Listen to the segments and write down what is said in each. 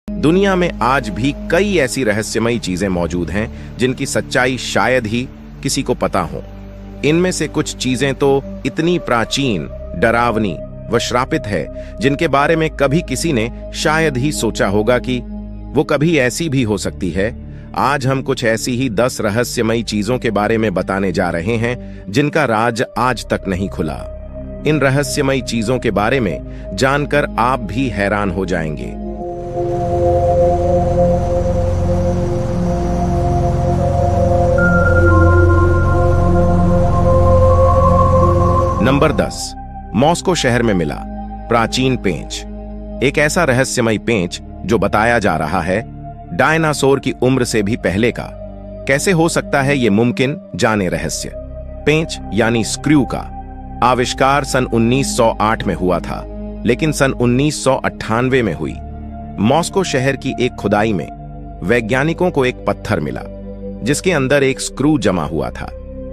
दुनिया में आज भी कई ऐसी रहस्यमयी चीजें मौजूद हैं जिनकी सच्चाई शायद ही किसी को पता हो। इनमें से कुछ चीजें तो इतनी प्राचीन, डरावनी व श्रापित है जिनके बारे में कभी किसी ने शायद ही सोचा होगा कि वो कभी ऐसी भी हो सकती है। आज हम कुछ ऐसी ही 10 रहस्यमयी चीजों के बारे में बताने जा रहे हैं जिनका राज आज तक नहीं खुला। इन रहस्यमयी चीजों के बारे में जानकर आप भी हैरान हो जाएंगे। नंबर 10, मॉस्को शहर में मिला प्राचीन पेंच। एक ऐसा रहस्यमयी पेंच जो बताया जा रहा है डायनासोर की उम्र से भी पहले का। कैसे हो सकता है ये मुमकिन, जाने रहस्य। पेंच यानी स्क्रू का आविष्कार सन 1908 में हुआ था, लेकिन सन 1998 में हुई। मॉस्को शहर की एक खुदाई में वैज्ञानिकों को एक पत्थर मिला जिसके अंदर एक स्क्रू जमा हुआ था।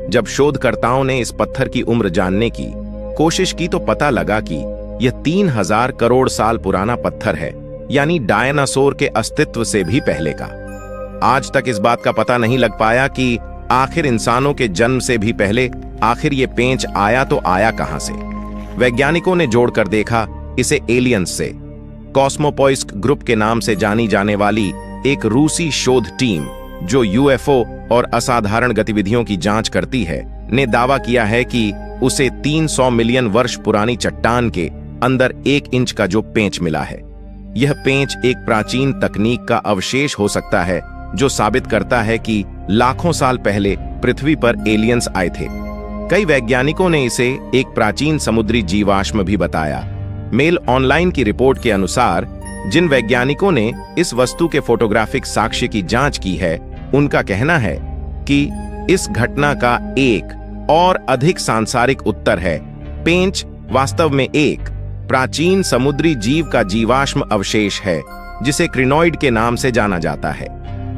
जब शोधकर्ताओं ने इस पत्थर की उम्र जानने की कोशिश की तो पता लगा कि यह 3000 करोड़ साल पुराना पत्थर है, यानी डायनासोर के अस्तित्व से भी पहले का। आज तक इस बात का पता नहीं लग पाया कि आखिर इंसानों के जन्म से भी पहले आखिर ये पेंच आया तो आया कहां से। वैज्ञानिकों ने जोड़कर देखा इसे एलियंस से। कॉस्मोपॉइस्क ग्रुप के नाम से जानी जाने वाली एक रूसी शोध टीम जो यूएफओ और असाधारण गतिविधियों की जांच करती है, ने दावा किया है कि उसे 300 मिलियन वर्ष पुरानी चट्टान के अंदर 1 इंच का जो पेंच मिला है, यह पेंच एक प्राचीन तकनीक का अवशेष हो सकता है जो साबित करता है कि लाखों साल पहले पृथ्वी पर एलियंस आए थे। कई वैज्ञानिकों ने इसे एक प्राचीन समुद्री जीवाश्म भी बताया। मेल ऑनलाइन की रिपोर्ट के अनुसार जिन वैज्ञानिकों ने इस वस्तु के फोटोग्राफिक साक्ष्य की जांच की है, उनका कहना है कि इस घटना का एक और अधिक सांसारिक उत्तर है। पेंच वास्तव में एक प्राचीन समुद्री जीव का जीवाश्म अवशेष है जिसे क्रिनॉइड के नाम से जाना जाता है।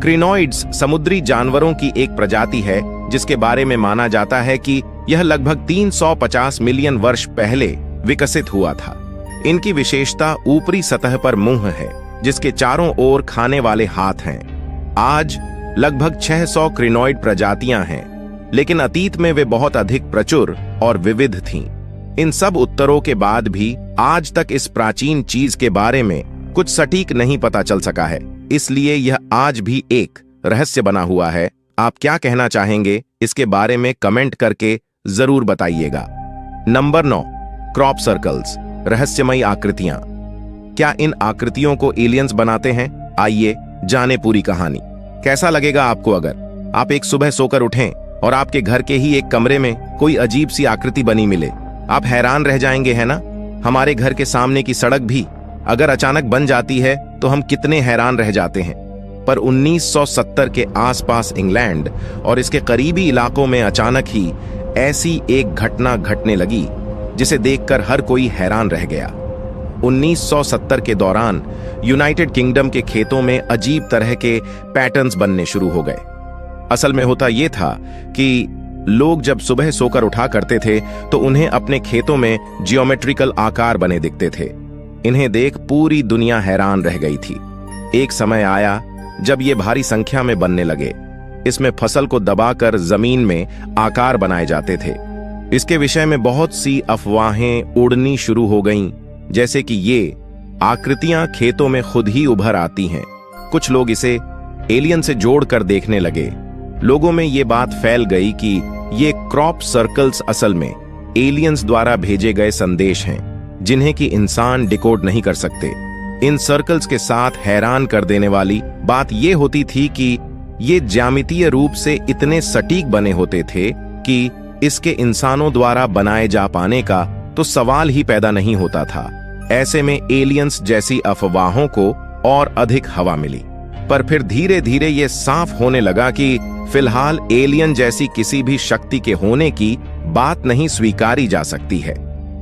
क्रिनॉइड्स समुद्री जानवरों की एक प्रजाति है जिसके बारे में माना जाता है कि यह लगभग 350 मिलियन वर्ष पहले विकसित हुआ था। इनकी विशेषता ऊपरी सतह पर मुंह है जिसके चारों ओर खाने वाले हाथ हैं। आज लगभग 600 क्रिनॉइड प्रजातियां हैं, लेकिन अतीत में वे बहुत अधिक प्रचुर और विविध थीं। इन सब उत्तरों के बाद भी आज तक इस प्राचीन चीज के बारे में कुछ सटीक नहीं पता चल सका है, इसलिए यह आज भी एक रहस्य बना हुआ है। आप क्या कहना चाहेंगे इसके बारे में कमेंट करके जरूर बताइएगा। नंबर 9, क्रॉप सर्कल्स, रहस्यमयी आकृतियां। क्या इन आकृतियों को एलियंस बनाते हैं? आइए जाने पूरी कहानी। कैसा लगेगा आपको अगर आप एक सुबह सोकर उठें और आपके घर के ही एक कमरे में कोई अजीब सी आकृति बनी मिले? आप हैरान रह जाएंगे, है ना? हमारे घर के सामने की सड़क भी अगर अचानक बन जाती है तो हम कितने हैरान रह जाते हैं। पर 1970 के आसपास इंग्लैंड और इसके करीबी इलाकों में अचानक ही ऐसी एक घटना घटने लगी जिसे देखकर हर कोई हैरान रह गया। 1970 के दौरान यूनाइटेड किंगडम के खेतों में अजीब तरह के पैटर्न्स बनने शुरू हो गए। असल में होता यह था कि लोग जब सुबह सोकर उठा करते थे तो उन्हें अपने खेतों में जियोमेट्रिकल आकार बने दिखते थे। इन्हें देख पूरी दुनिया हैरान रह गई थी। एक समय आया जब ये भारी संख्या में बनने लगे। इसमें फसल को दबाकर जमीन में आकार बनाए जाते थे। इसके विषय में बहुत सी अफवाहें उड़नी शुरू हो गईं, जैसे कि ये आकृतियां खेतों में खुद ही उभर आती हैं। कुछ लोग इसे एलियन से जोड़कर देखने लगे। लोगों में ये बात फैल गई कि ये क्रॉप सर्कल्स असल में एलियंस द्वारा भेजे गए संदेश हैं जिन्हें कि इंसान डिकोड नहीं कर सकते। इन सर्कल्स के साथ हैरान कर देने वाली बात यह होती थी कि ये ज्यामितीय रूप से इतने सटीक बने होते थे कि इसके इंसानों द्वारा बनाए जा पाने का तो सवाल ही पैदा नहीं होता था। ऐसे में एलियंस जैसी अफवाहों को और अधिक हवा मिली। पर फिर धीरे धीरे ये साफ होने लगा कि फिलहाल एलियन जैसी किसी भी शक्ति के होने की बात नहीं स्वीकारी जा सकती है।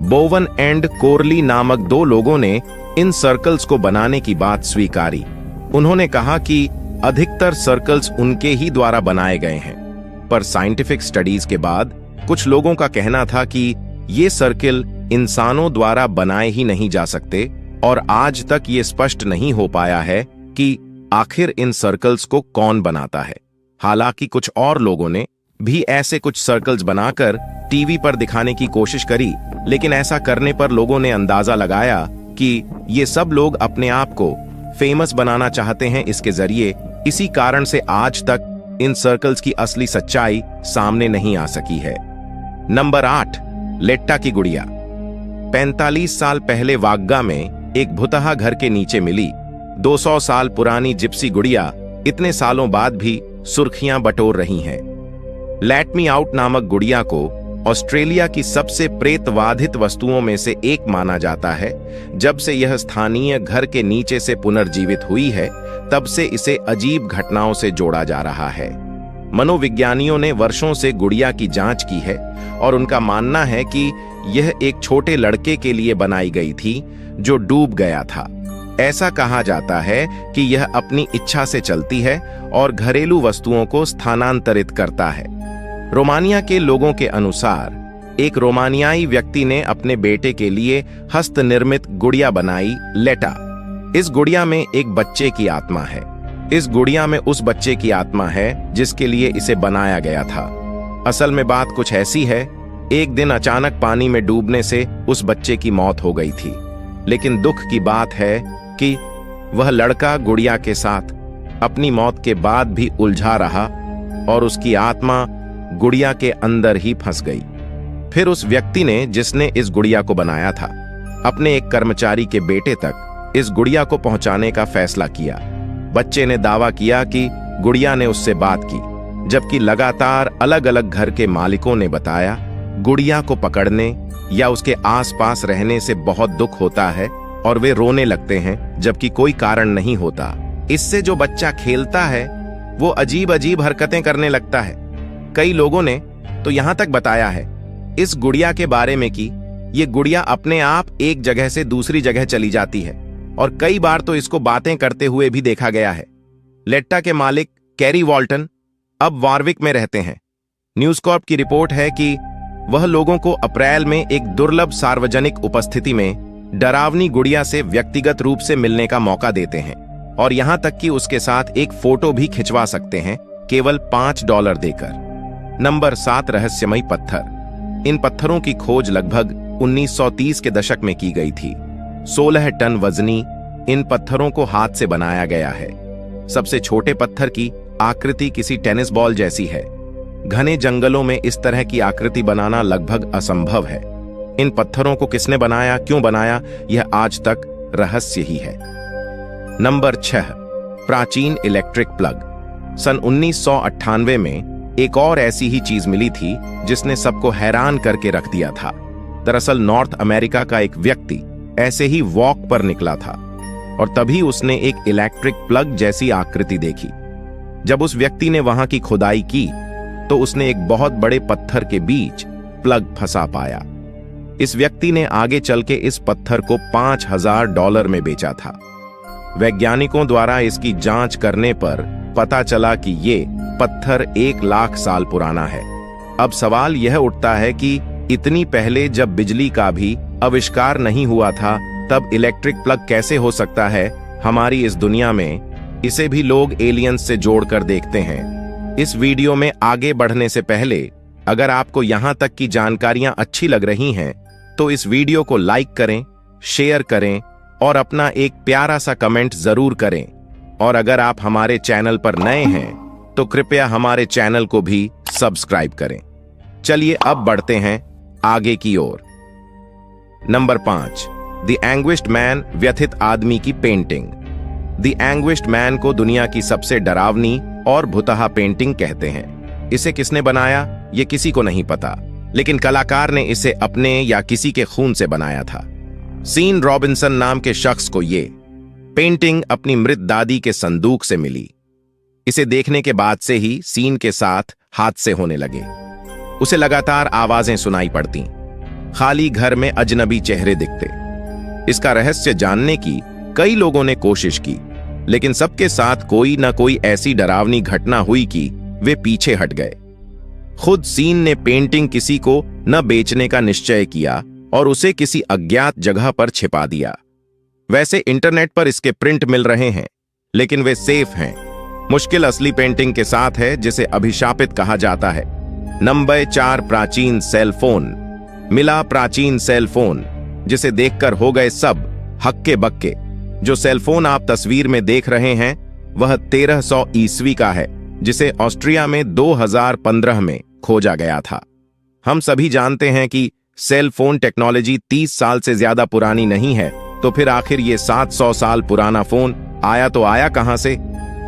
बोवन एंड कोरली नामक 2 लोगों ने इन सर्कल्स को बनाने की बात स्वीकारी। उन्होंने कहा कि अधिकतर सर्कल्स उनके ही द्वारा बनाए गए हैं, पर साइंटिफिक स्टडीज के बाद कुछ लोगों का कहना था कि ये सर्किल इंसानों द्वारा बनाए ही नहीं जा सकते और आज तक ये स्पष्ट नहीं हो पाया है कि आखिर इन सर्कल्स को कौन बनाता है। हालांकि कुछ और लोगों ने भी ऐसे कुछ सर्कल्स बनाकर टीवी पर दिखाने की कोशिश करी, लेकिन ऐसा करने पर लोगों ने अंदाजा लगाया कि ये सब लोग अपने आप को फेमस बनाना चाहते हैं इसके जरिए। इसी कारण से आज तक इन सर्कल्स की असली सच्चाई सामने नहीं आ सकी है। नंबर 8, लेट्टा की गुड़िया। 45 साल पहले वाग्गा में एक भुतहा घर के नीचे मिली 200 साल पुरानी जिप्सी गुड़िया इतने सालों बाद भी सुर्खियां बटोर रही हैं। लेट मी आउट नामक गुड़िया को ऑस्ट्रेलिया की सबसे प्रेतवाधित वस्तुओं में से एक माना जाता है। जब से यह स्थानीय घर के नीचे से पुनर्जीवित हुई है, तब से इसे अजीब घटनाओं से जोड़ा जा रहा है। मनोविज्ञानियों ने वर्षों से गुड़िया की जांच की है और उनका मानना है कि यह एक छोटे लड़के के लिए बनाई गई थी जो डूब गया था। ऐसा कहा जाता है कि यह अपनी इच्छा से चलती है और घरेलू वस्तुओं को स्थानांतरित करता है। रोमानिया के लोगों के अनुसार एक रोमानियाई व्यक्ति ने अपने बेटे के लिए हस्तनिर्मित गुड़िया बनाई, लेटा। इस गुड़िया में एक बच्चे की आत्मा है। इस गुड़िया में उस बच्चे की आत्मा है जिसके लिए इसे बनाया गया था। असल में बात कुछ ऐसी है, एक दिन अचानक पानी में डूबने से उस बच्चे की मौत हो गई थी। लेकिन दुख की बात है कि वह लड़का गुड़िया के साथ अपनी मौत के बाद भी उलझा रहा और उसकी आत्मा गुड़िया के अंदर ही फंस गई। फिर उस व्यक्ति ने, जिसने इस गुड़िया को बनाया था, अपने एक कर्मचारी के बेटे तक इस गुड़िया को पहुंचाने का फैसला किया। बच्चे ने दावा किया कि गुड़िया ने उससे बात की, जबकि लगातार अलग अलग घर के मालिकों ने बताया गुड़िया को पकड़ने या उसके आसपास रहने से बहुत दुख होता है और वे रोने लगते हैं जबकि कोई कारण नहीं होता। इससे जो बच्चा खेलता है वो अजीब अजीब हरकतें करने लगता है। कई लोगों ने तो यहां तक बताया है इस गुड़िया के बारे में कि ये गुड़िया अपने आप एक जगह से दूसरी जगह चली जाती है और कई बार तो इसको बातें करते हुए भी देखा गया है। लेट्टा के मालिक कैरी वॉल्टन अब वारविक में रहते हैं। न्यूज़ कॉर्प की रिपोर्ट है कि वह लोगों को अप्रैल में एक दुर्लभ सार्वजनिक उपस्थिति में डरावनी गुड़िया से व्यक्तिगत रूप से मिलने का मौका देते हैं और यहां तक कि उसके साथ एक फोटो भी खिंचवा सकते हैं, केवल $5 देकर। नंबर 7, रहस्यमयी पत्थर। इन पत्थरों की खोज लगभग 1930 के दशक में की गई थी। 16 टन वजनी इन पत्थरों को हाथ से बनाया गया है। सबसे छोटे पत्थर की आकृति किसी टेनिस बॉल जैसी है। घने जंगलों में इस तरह की आकृति बनाना लगभग असंभव है। इन पत्थरों को किसने बनाया, क्यों बनाया, यह आज तक रहस्य ही है। नंबर 6, प्राचीन इलेक्ट्रिक प्लग। सन 1998 में एक और ऐसी ही चीज मिली थी जिसने सबको हैरान करके रख दिया था। दरअसल नॉर्थ अमेरिका का एक व्यक्ति ऐसे ही वॉक पर निकला था और तभी उसने एक इलेक्ट्रिक प्लग जैसी आकृति देखी। जब उस व्यक्ति ने वहां की खुदाई की तो उसने एक बहुत बड़े पत्थर के बीच प्लग फंसा पाया। इस व्यक्ति ने आगे चल के इस पत्थर को $5000 में बेचा था। वैज्ञानिकों द्वारा इसकी जांच करने पर पता चला कि ये पत्थर 1 लाख साल पुराना है। अब सवाल यह उठता है कि इतनी पहले जब बिजली का भी आविष्कार नहीं हुआ था, तब इलेक्ट्रिक प्लग कैसे हो सकता है हमारी इस दुनिया में। इसे भी लोग एलियंस से जोड़कर देखते हैं। इस वीडियो में आगे बढ़ने से पहले अगर आपको यहां तक की जानकारियां अच्छी लग रही हैं तो इस वीडियो को लाइक करें, शेयर करें और अपना एक प्यारा सा कमेंट जरूर करें। और अगर आप हमारे चैनल पर नए हैं तो कृपया हमारे चैनल को भी सब्सक्राइब करें। चलिए अब बढ़ते हैं आगे की ओर। नंबर 5, द एंग्विश्ड मैन, व्यथित आदमी की पेंटिंग। द एंग्विश्ड मैन को दुनिया की सबसे डरावनी और भुतहा पेंटिंग कहते हैं। इसे किसने बनाया ये किसी को नहीं पता, लेकिन कलाकार ने इसे अपने या किसी के खून से बनाया था। सीन रॉबिन्सन नाम के शख्स को ये पेंटिंग अपनी मृत दादी के संदूक से मिली। इसे देखने के बाद से ही सीन के साथ हादसे होने लगे। उसे लगातार आवाजें सुनाई पड़ती, खाली घर में अजनबी चेहरे दिखते। इसका रहस्य जानने की कई लोगों ने कोशिश की, लेकिन सबके साथ कोई ना कोई ऐसी डरावनी घटना हुई कि वे पीछे हट गए। खुद सीन ने पेंटिंग किसी को न बेचने का निश्चय किया और उसे किसी अज्ञात जगह पर छिपा दिया। वैसे इंटरनेट पर इसके प्रिंट मिल रहे हैं, लेकिन वे सेफ हैं। मुश्किल असली पेंटिंग के साथ है, जिसे अभिशापित कहा जाता है। नंबर 4, प्राचीन सेल फोन। मिला प्राचीन सेल फोन, जिसे देखकर हो गए सब हक्के बक्के। जो सेल फोन आप तस्वीर में देख रहे हैं वह 1300 ईस्वी का है, जिसे ऑस्ट्रिया में 2015 में खोजा गया था। हम सभी जानते हैं कि सेल फोन टेक्नोलॉजी 30 साल से ज्यादा पुरानी नहीं है, तो फिर आखिर ये 700 साल पुराना फोन आया तो आया कहां से?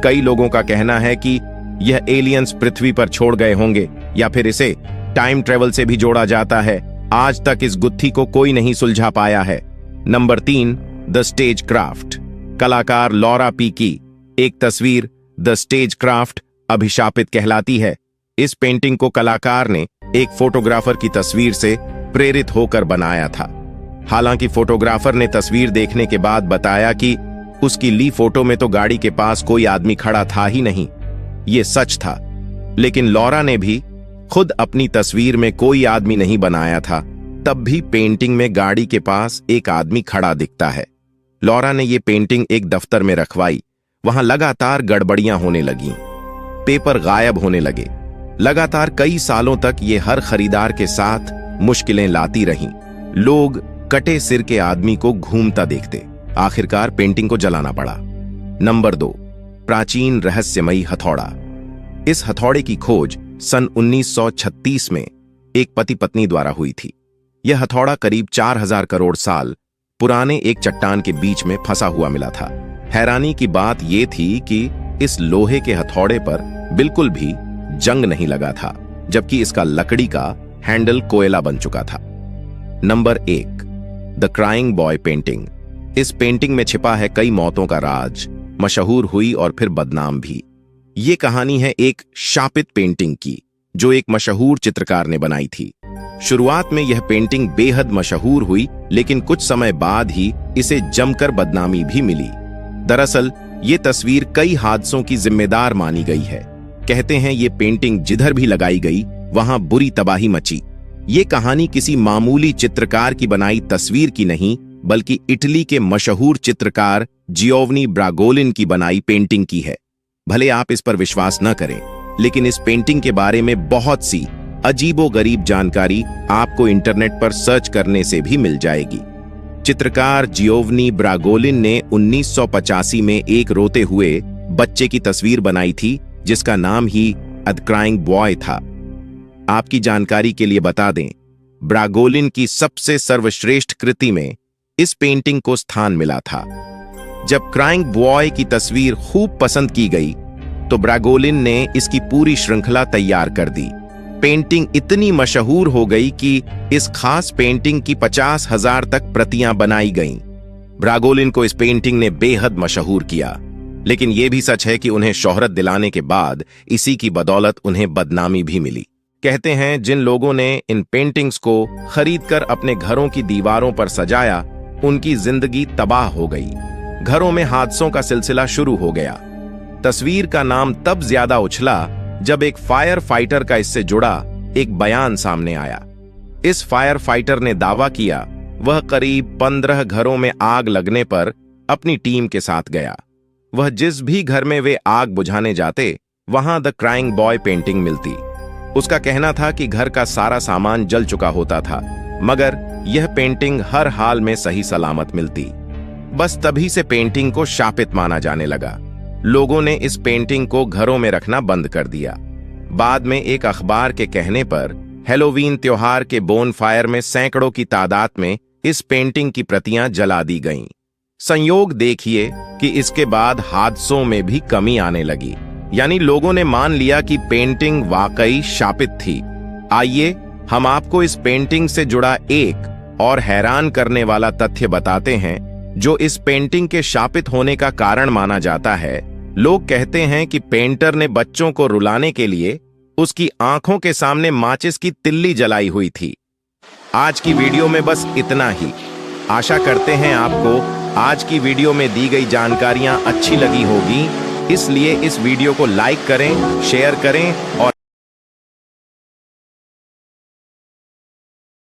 कई लोगों का कहना है कि यह एलियंस पृथ्वी पर छोड़ गए होंगे, या फिर इसे टाइम ट्रेवल से भी जोड़ा जाता है। आज तक इस गुत्थी को कोई नहीं सुलझा पाया है। Number 3, the stage craft. कलाकार लॉरा पी की एक तस्वीर द स्टेज क्राफ्ट अभिशापित कहलाती है। इस पेंटिंग को कलाकार ने एक फोटोग्राफर की तस्वीर से प्रेरित होकर बनाया था। हालांकि फोटोग्राफर ने तस्वीर देखने के बाद बताया कि उसकी ली फोटो में तो गाड़ी के पास कोई आदमी खड़ा था ही नहीं। ये सच था, लेकिन लॉरा ने भी खुद अपनी तस्वीर में कोई आदमी नहीं बनाया था, तब भी पेंटिंग में गाड़ी के पास एक आदमी खड़ा दिखता है। लॉरा ने ये पेंटिंग एक दफ्तर में रखवाई। वहां लगातार गड़बड़ियां होने लगीं, पेपर गायब होने लगे। लगातार कई सालों तक ये हर खरीदार के साथ मुश्किलें लाती रहीं। लोग कटे सिर के आदमी को घूमता देखते। आखिरकार पेंटिंग को जलाना पड़ा। नंबर 2, प्राचीन रहस्यमयी हथौड़ा। इस हथौड़े की खोज सन 1936 में एक पति पत्नी द्वारा हुई थी। यह हथौड़ा करीब 4000 करोड़ साल पुराने एक चट्टान के बीच में फंसा हुआ मिला था। हैरानी की बात यह थी कि इस लोहे के हथौड़े पर बिल्कुल भी जंग नहीं लगा था, जबकि इसका लकड़ी का हैंडल कोयला बन चुका था। Number 1, the crying boy painting. इस पेंटिंग में छिपा है कई मौतों का राज, मशहूर हुई और फिर बदनाम भी। ये कहानी है एक शापित पेंटिंग की, जो एक मशहूर चित्रकार ने बनाई थी। शुरुआत में यह पेंटिंग बेहद मशहूर हुई, लेकिन कुछ समय बाद ही इसे जमकर बदनामी भी मिली। दरअसल ये तस्वीर कई हादसों की जिम्मेदार मानी गई है। कहते हैं ये पेंटिंग जिधर भी लगाई गई वहां बुरी तबाही मची। ये कहानी किसी मामूली चित्रकार की बनाई तस्वीर की नहीं, बल्कि इटली के मशहूर चित्रकार जियोवनी ब्रागोलिन की बनाई पेंटिंग की है। भले आप इस पर विश्वास न करें, लेकिन इस पेंटिंग के बारे में बहुत सी अजीबोगरीब जानकारी आपको इंटरनेट पर सर्च करने से भी मिल जाएगी। चित्रकार जियोवनी ब्रागोलिन ने 1985 में एक रोते हुए बच्चे की तस्वीर बनाई थी, जिसका नाम ही द क्राइंग बॉय था। आपकी जानकारी के लिए बता दें, ब्रागोलिन की सबसे सर्वश्रेष्ठ कृति में इस पेंटिंग को स्थान मिला था। जब क्राइंग बॉय की तस्वीर खूब पसंद की गई, तो ब्रागोलिन ने इसकी पूरी श्रृंखला तैयार कर दी। पेंटिंग इतनी मशहूर हो गई कि इस खास पेंटिंग की 50,000 तक प्रतियां बनाई गईं। ब्रागोलिन को इस पेंटिंग ने बेहद मशहूर किया, लेकिन यह भी सच है कि उन्हें शोहरत दिलाने के बाद इसी की बदौलत उन्हें बदनामी भी मिली। कहते हैं जिन लोगों ने इन पेंटिंग्स को खरीदकर अपने घरों की दीवारों पर सजाया, उनकी जिंदगी तबाह हो गई। घरों में हादसों का सिलसिला शुरू हो गया। तस्वीर का नाम तब ज्यादा उछला जब एक फायर फाइटर का इससे जुड़ा एक बयान सामने आया। इस फायर फाइटर ने दावा किया वह करीब 15 घरों में आग लगने पर अपनी टीम के साथ गया। वह जिस भी घर में वे आग बुझाने जाते, वहां द क्राइंग बॉय पेंटिंग मिलती। उसका कहना था कि घर का सारा सामान जल चुका होता था, मगर यह पेंटिंग हर हाल में सही सलामत मिलती। बस तभी से पेंटिंग को शापित माना जाने लगा। लोगों ने इस पेंटिंग को घरों में रखना बंद कर दिया। बाद में एक अखबार के कहने पर हैलोवीन त्योहार के बोनफायर में सैकड़ों की तादाद में इस पेंटिंग की प्रतियां जला दी गईं। संयोग देखिए कि इसके बाद हादसों में भी कमी आने लगी, यानी लोगों ने मान लिया कि पेंटिंग वाकई शापित थी। आइए हम आपको इस पेंटिंग से जुड़ा एक और हैरान करने वाला तथ्य बताते हैं, जो इस पेंटिंग के शापित होने का कारण माना जाता है। लोग कहते हैं कि पेंटर ने बच्चों को रुलाने के लिए उसकी आंखों के सामने माचिस की तिल्ली जलाई हुई थी। आज की वीडियो में बस इतना ही। आशा करते हैं आपको आज की वीडियो में दी गई जानकारियां अच्छी लगी होगी, इसलिए इस वीडियो को लाइक करें, शेयर करें और